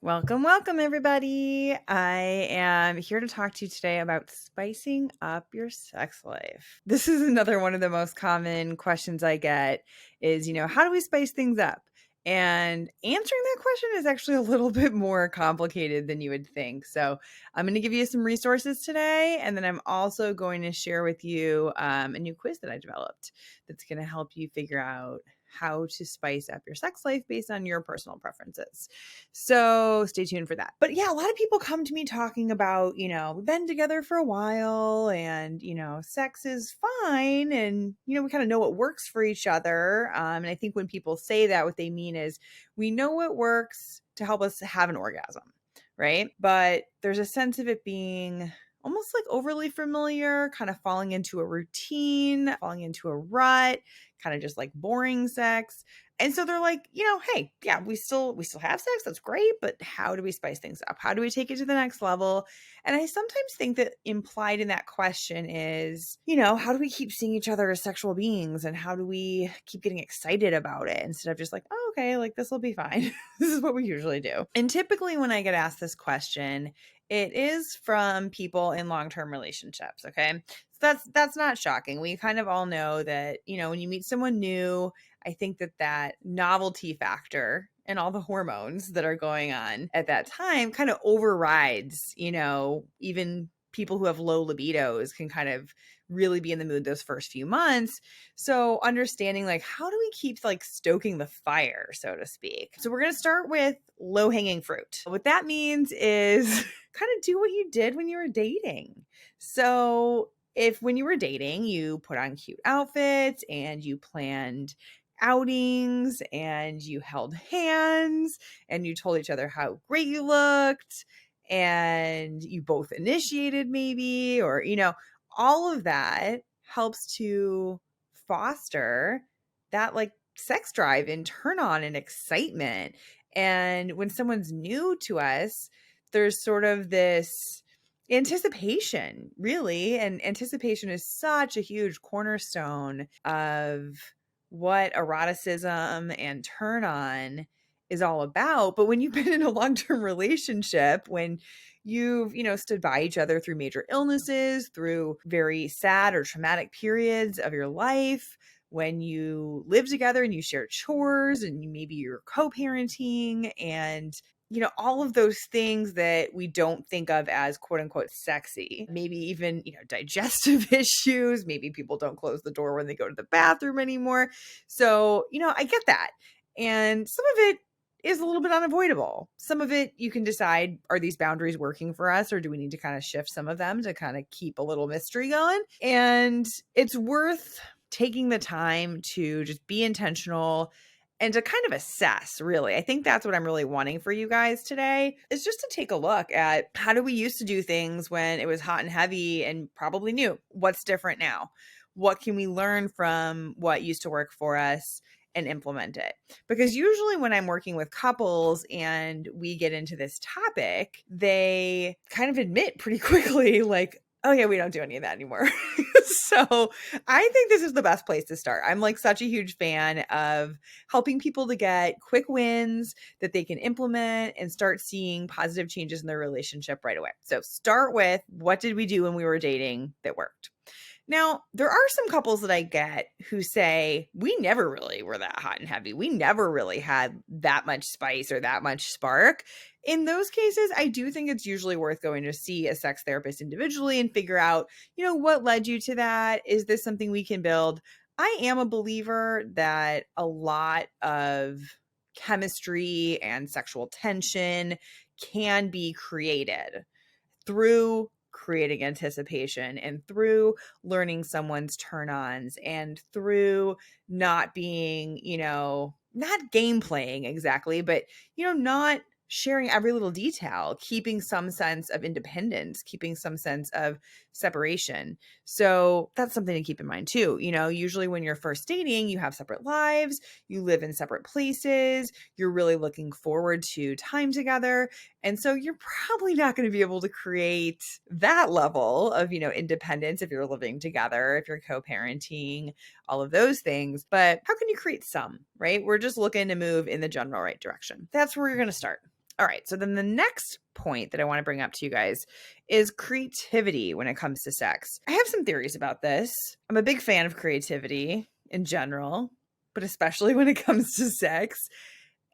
Welcome, everybody. I am here to talk to you today about spicing up your sex life. This is another one of the most common questions I get is, how do we spice things up? And answering that question is actually a little bit more complicated than you would think. So I'm going to give you some resources today. And then I'm also going to share with you a new quiz that I developed that's going to help you figure out how to spice up your sex life based on your personal preferences. So stay tuned for that. But yeah, a lot of people come to me talking about, we've been together for a while and, sex is fine. And, we kind of know what works for each other. And I think when people say that, what they mean is we know what works to help us have an orgasm, right? But there's a sense of it being almost like overly familiar, kind of falling into a routine, falling into a rut, kind of just like boring sex. And so they're like, hey, yeah, we still have sex. That's great. But how do we spice things up? How do we take it to the next level? And I sometimes think that implied in that question is, how do we keep seeing each other as sexual beings? And how do we keep getting excited about it instead of just like, oh, okay, like this will be fine. This is what we usually do. And typically when I get asked this question, it is from people in long-term relationships. Okay. So that's not shocking. We kind of all know that, when you meet someone new, I think that novelty factor and all the hormones that are going on at that time kind of overrides, even people who have low libidos can kind of really be in the mood those first few months. So understanding like, how do we keep like stoking the fire, so to speak? So we're going to start with low hanging fruit. What that means is kind of do what you did when you were dating. So if when you were dating, you put on cute outfits and you planned outings and you held hands and you told each other how great you looked and you both initiated maybe, or, all of that helps to foster that like sex drive and turn on and excitement. And when someone's new to us, there's sort of this anticipation, really. And anticipation is such a huge cornerstone of what eroticism and turn on is all about. But when you've been in a long-term relationship, when you've, stood by each other through major illnesses, through very sad or traumatic periods of your life, when you live together and you share chores and maybe you're co-parenting and all of those things that we don't think of as quote unquote sexy, maybe even, digestive issues, maybe people don't close the door when they go to the bathroom anymore. So, I get that. And some of it is a little bit unavoidable. Some of it you can decide, are these boundaries working for us or do we need to kind of shift some of them to kind of keep a little mystery going? And it's worth taking the time to just be intentional and to kind of assess, really. I think that's what I'm really wanting for you guys today is just to take a look at how do we used to do things when it was hot and heavy and probably new? What's different now? What can we learn from what used to work for us and implement it? Because usually when I'm working with couples and we get into this topic, they kind of admit pretty quickly, like, oh yeah, we don't do any of that anymore. So I think this is the best place to start. I'm like such a huge fan of helping people to get quick wins that they can implement and start seeing positive changes in their relationship right away. So start with, what did we do when we were dating that worked? Now, there are some couples that I get who say, we never really were that hot and heavy. We never really had that much spice or that much spark. In those cases, I do think it's usually worth going to see a sex therapist individually and figure out, what led you to that? Is this something we can build? I am a believer that a lot of chemistry and sexual tension can be created through creating anticipation and through learning someone's turn-ons and through not being, not game playing exactly, but, not sharing every little detail, keeping some sense of independence, keeping some sense of separation. So that's something to keep in mind too. Usually when you're first dating, you have separate lives, you live in separate places, you're really looking forward to time together. And so you're probably not going to be able to create that level of, independence if you're living together, if you're co-parenting, all of those things. But how can you create some, right? We're just looking to move in the general right direction. That's where you're going to start. All right. So then the next point that I want to bring up to you guys is creativity when it comes to sex. I have some theories about this. I'm a big fan of creativity in general, but especially when it comes to sex.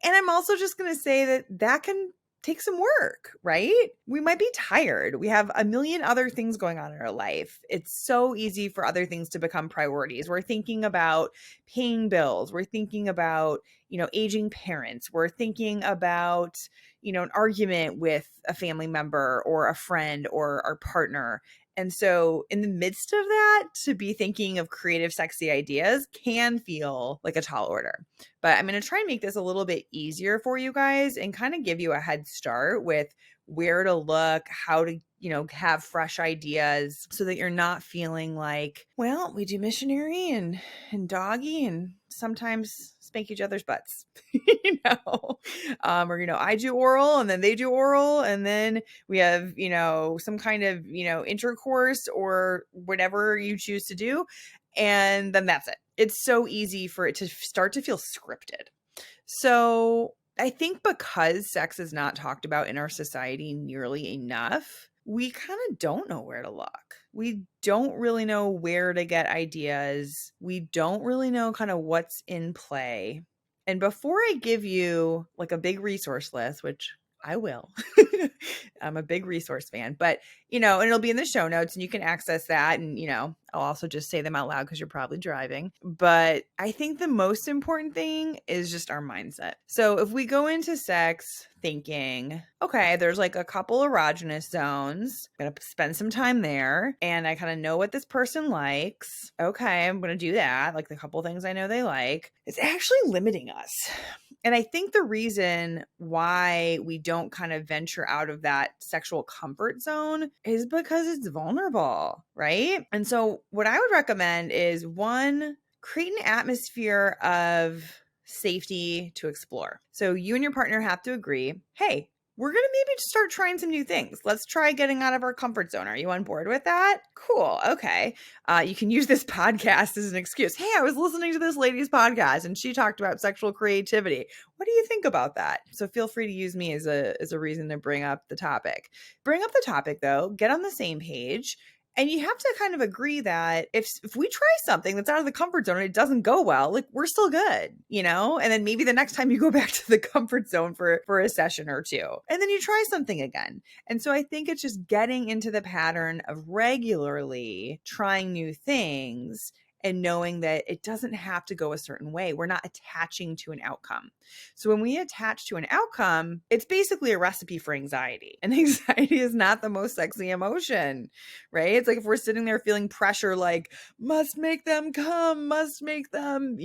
And I'm also just going to say that that can take some work, right? We might be tired. We have a million other things going on in our life. It's so easy for other things to become priorities. We're thinking about paying bills. We're thinking about, aging parents. We're thinking about, an argument with a family member or a friend or our partner. And so in the midst of that, to be thinking of creative, sexy ideas can feel like a tall order. But I'm going to try and make this a little bit easier for you guys and kind of give you a head start with where to look, how to, have fresh ideas so that you're not feeling like, well, we do missionary and doggy and sometimes spank each other's butts, or, I do oral and then they do oral and then we have, some kind of, intercourse or whatever you choose to do. And then that's it. It's so easy for it to start to feel scripted. So I think because sex is not talked about in our society nearly enough, we kind of don't know where to look. We don't really know where to get ideas. We don't really know kind of what's in play. And before I give you like a big resource list, which I will, I'm a big resource fan, but, and it'll be in the show notes and you can access that. And, I'll also just say them out loud because you're probably driving. But I think the most important thing is just our mindset. So if we go into sex thinking, okay, there's like a couple erogenous zones, I'm going to spend some time there and I kind of know what this person likes. Okay, I'm going to do that. Like the couple things I know they like. It's actually limiting us. And I think the reason why we don't kind of venture out of that sexual comfort zone is because it's vulnerable, right? And so what I would recommend is one, create an atmosphere of safety to explore. So you and your partner have to agree, hey, we're going to maybe start trying some new things. Let's try getting out of our comfort zone. Are you on board with that? Cool. Okay. You can use this podcast as an excuse. Hey, I was listening to this lady's podcast and she talked about sexual creativity. What do you think about that? So feel free to use me as a reason to bring up the topic. Bring up the topic though, get on the same page. And you have to kind of agree that if we try something that's out of the comfort zone and it doesn't go well, like we're still good, And then maybe the next time you go back to the comfort zone for a session or two, and then you try something again. And so I think it's just getting into the pattern of regularly trying new things and knowing that it doesn't have to go a certain way. We're not attaching to an outcome. So when we attach to an outcome, it's basically a recipe for anxiety. And anxiety is not the most sexy emotion, right? It's like if we're sitting there feeling pressure, like must make them come, must make them,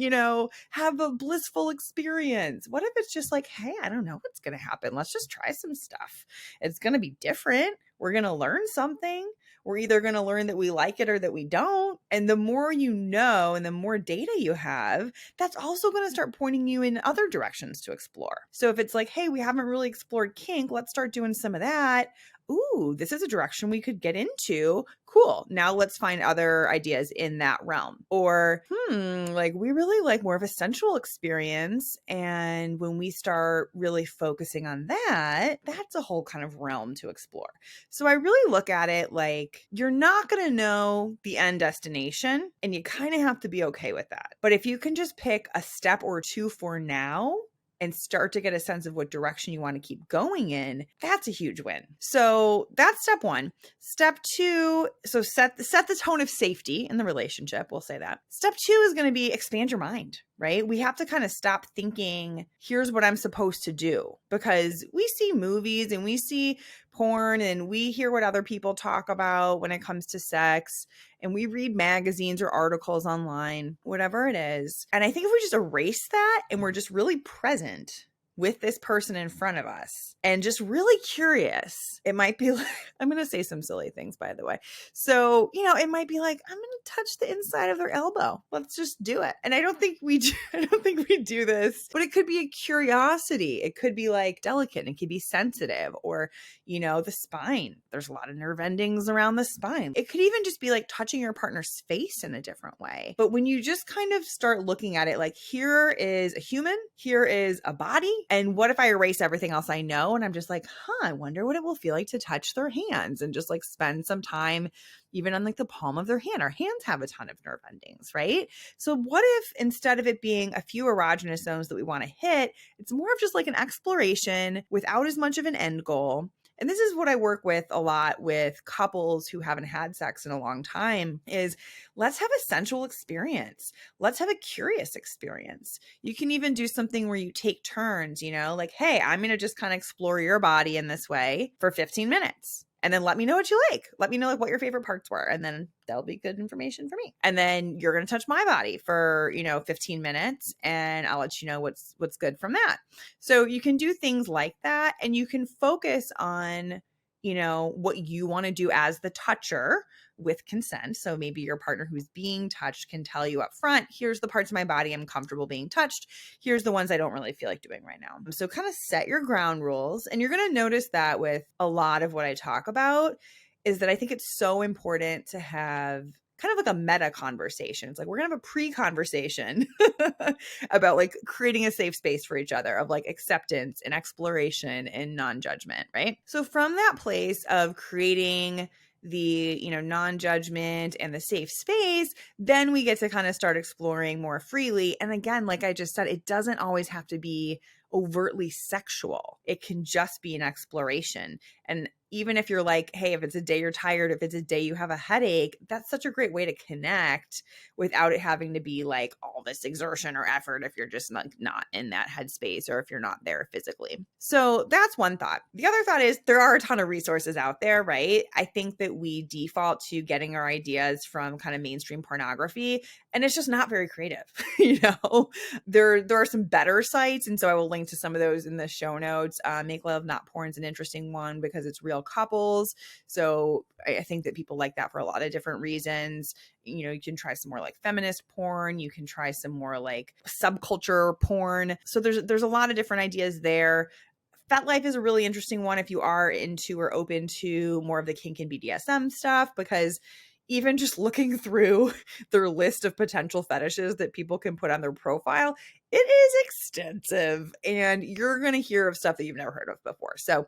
have a blissful experience. What if it's just like, hey, I don't know what's going to happen. Let's just try some stuff. It's going to be different. We're going to learn something. We're either going to learn that we like it or that we don't. And the more you know and the more data you have, that's also going to start pointing you in other directions to explore. So if it's like, hey, we haven't really explored kink, let's start doing some of that. Ooh, this is a direction we could get into. Cool. Now let's find other ideas in that realm. Or, like we really like more of a sensual experience. And when we start really focusing on that, that's a whole kind of realm to explore. So I really look at it like you're not going to know the end destination and you kind of have to be okay with that. But if you can just pick a step or two for now, and start to get a sense of what direction you want to keep going in, that's a huge win. So that's step one. Step two, so set the tone of safety in the relationship. We'll say that. Step two is going to be expand your mind, right? We have to kind of stop thinking, here's what I'm supposed to do, because we see movies and we see porn and we hear what other people talk about when it comes to sex, and we read magazines or articles online, whatever it is. And I think if we just erase that and we're just really present with this person in front of us and just really curious, it might be like, I'm going to say some silly things, by the way. So, it might be like, I'm going to touch the inside of their elbow. Let's just do it. And I don't think we do this, but it could be a curiosity. It could be like delicate. It could be sensitive, or, the spine. There's a lot of nerve endings around the spine. It could even just be like touching your partner's face in a different way. But when you just kind of start looking at it like, here is a human, here is a body, And what if I erase everything else I know and I'm just like, I wonder what it will feel like to touch their hands and just like spend some time even on like the palm of their hand. Our hands have a ton of nerve endings, right? So what if instead of it being a few erogenous zones that we want to hit, it's more of just like an exploration without as much of an end goal. And this is what I work with a lot with couples who haven't had sex in a long time is let's have a sensual experience. Let's have a curious experience. You can even do something where you take turns, like, hey, I'm going to just kind of explore your body in this way for 15 minutes. And then let me know what you like. Let me know like what your favorite parts were. And then that'll be good information for me. And then you're going to touch my body for, 15 minutes and I'll let you know what's good from that. So you can do things like that and you can focus on, what you want to do as the toucher with consent. So maybe your partner who's being touched can tell you up front, here's the parts of my body I'm comfortable being touched. Here's the ones I don't really feel like doing right now. So kind of set your ground rules. And you're going to notice that with a lot of what I talk about is that I think it's so important to have kind of like a meta conversation. It's like, we're going to have a pre-conversation about like creating a safe space for each other of like acceptance and exploration and non-judgment, right? So from that place of creating the, non-judgment and the safe space, then we get to kind of start exploring more freely. And again, like I just said, it doesn't always have to be overtly sexual. It can just be an exploration. And even if you're like, hey, if it's a day you're tired, if it's a day you have a headache, that's such a great way to connect without it having to be like all this exertion or effort if you're just like not in that headspace or if you're not there physically. So that's one thought. The other thought is there are a ton of resources out there, right? I think that we default to getting our ideas from kind of mainstream pornography, and it's just not very creative. There are some better sites, and so I will link to some of those in the show notes. Make Love Not Porn's an interesting one because it's real couples. So I think that people like that for a lot of different reasons. You can try some more like feminist porn. You can try some more like subculture porn. So there's a lot of different ideas there. FetLife is a really interesting one if you are into or open to more of the kink and BDSM stuff, because even just looking through their list of potential fetishes that people can put on their profile, it is extensive and you're going to hear of stuff that you've never heard of before. So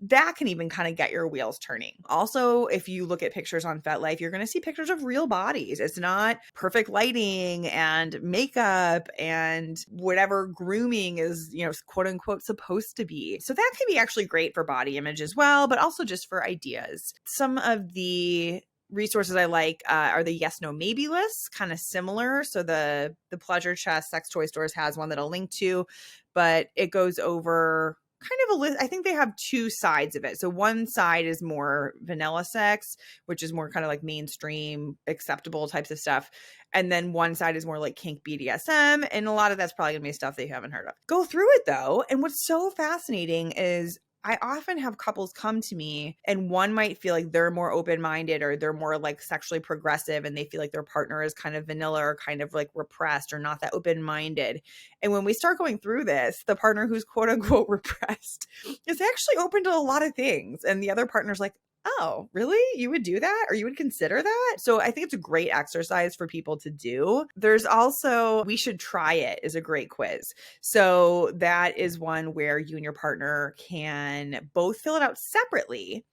that can even kind of get your wheels turning. Also, if you look at pictures on FetLife, you're going to see pictures of real bodies. It's not perfect lighting and makeup and whatever grooming is, quote unquote, supposed to be. So that can be actually great for body image as well, but also just for ideas. Some of the resources I like are the yes, no, maybe lists, kind of similar. So the Pleasure Chest Sex Toy Stores has one that I'll link to, but it goes over kind of a list. I think they have two sides of it. So one side is more vanilla sex, which is more kind of like mainstream acceptable types of stuff. And then one side is more like kink BDSM. And a lot of that's probably gonna be stuff that you haven't heard of. Go through it though. And what's so fascinating is I often have couples come to me and one might feel like they're more open-minded or they're more like sexually progressive and they feel like their partner is kind of vanilla or kind of like repressed or not that open-minded. And when we start going through this, the partner who's quote unquote repressed is actually open to a lot of things. And the other partner's like, oh, really? You would do that? Or you would consider that? So I think it's a great exercise for people to do. There's also, We Should Try It is a great quiz. So that is one where you and your partner can both fill it out separately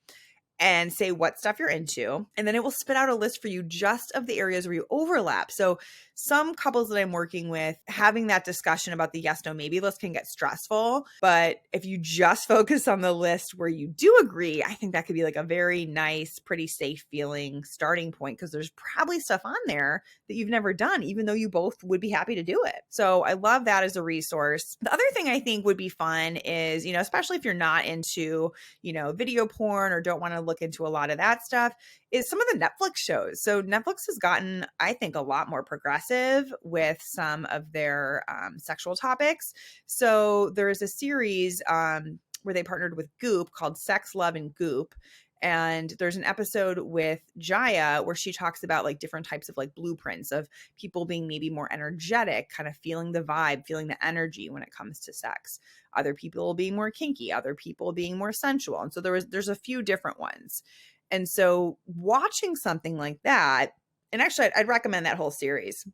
and say what stuff you're into. And then it will spit out a list for you just of the areas where you overlap. So some couples that I'm working with, having that discussion about the yes, no, maybe list can get stressful. But if you just focus on the list where you do agree, I think that could be like a very nice, pretty safe feeling starting point, because there's probably stuff on there that you've never done, even though you both would be happy to do it. So I love that as a resource. The other thing I think would be fun is, especially if you're not into, video porn or don't want to look into a lot of that stuff, is some of the Netflix shows. So Netflix has gotten, I think, a lot more progressive with some of their sexual topics. So there's a series where they partnered with Goop called Sex, Love, and Goop. And there's an episode with Jaya where she talks about like different types of like blueprints of people being maybe more energetic, kind of feeling the vibe, feeling the energy when it comes to sex. Other people being more kinky, other people being more sensual. And so there's a few different ones. And so watching something like that, and actually I'd recommend that whole series.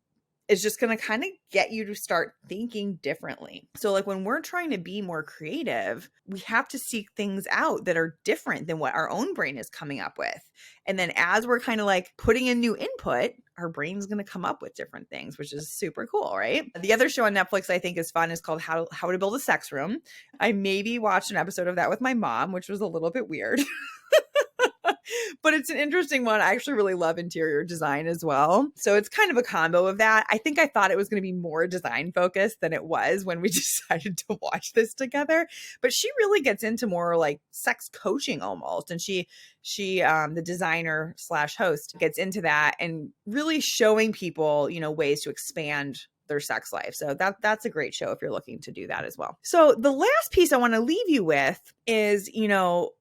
is just going to kind of get you to start thinking differently. So like when we're trying to be more creative, we have to seek things out that are different than what our own brain is coming up with. And then as we're kind of like putting in new input, our brain's going to come up with different things, which is super cool, right? The other show on Netflix I think is fun is called How to Build a Sex Room. I maybe watched an episode of that with my mom, which was a little bit weird. But it's an interesting one. I actually really love interior design as well. So it's kind of a combo of that. I think I thought it was going to be more design focused than it was when we decided to watch this together. But she really gets into more like sex coaching almost. And she the designer / host gets into that and really showing people, ways to expand their sex life. So that's a great show if you're looking to do that as well. So the last piece I want to leave you with is,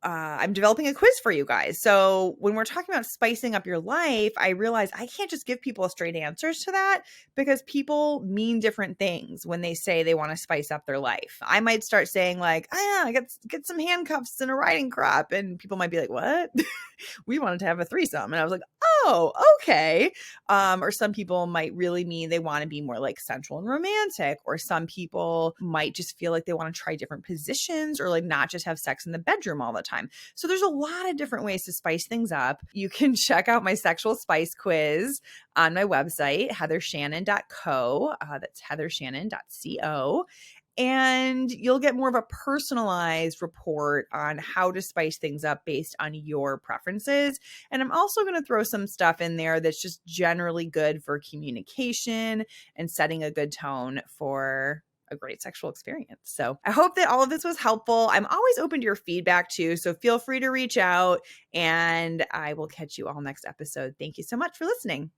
I'm developing a quiz for you guys. So when we're talking about spicing up your life, I realize I can't just give people straight answers to that because people mean different things when they say they want to spice up their life. I might start saying like, oh yeah, get some handcuffs and a riding crop. And people might be like, what? We wanted to have a threesome. And I was like, oh, okay. Or some people might really mean they want to be more like sensual and romantic, or some people might just feel like they want to try different positions or like not just have sex in the bedroom all the time. So there's a lot of different ways to spice things up. You can check out my sexual spice quiz on my website, heathershannon.co. That's heathershannon.co. And you'll get more of a personalized report on how to spice things up based on your preferences. And I'm also going to throw some stuff in there that's just generally good for communication and setting a good tone for a great sexual experience. So I hope that all of this was helpful. I'm always open to your feedback too, so feel free to reach out, and I will catch you all next episode. Thank you so much for listening.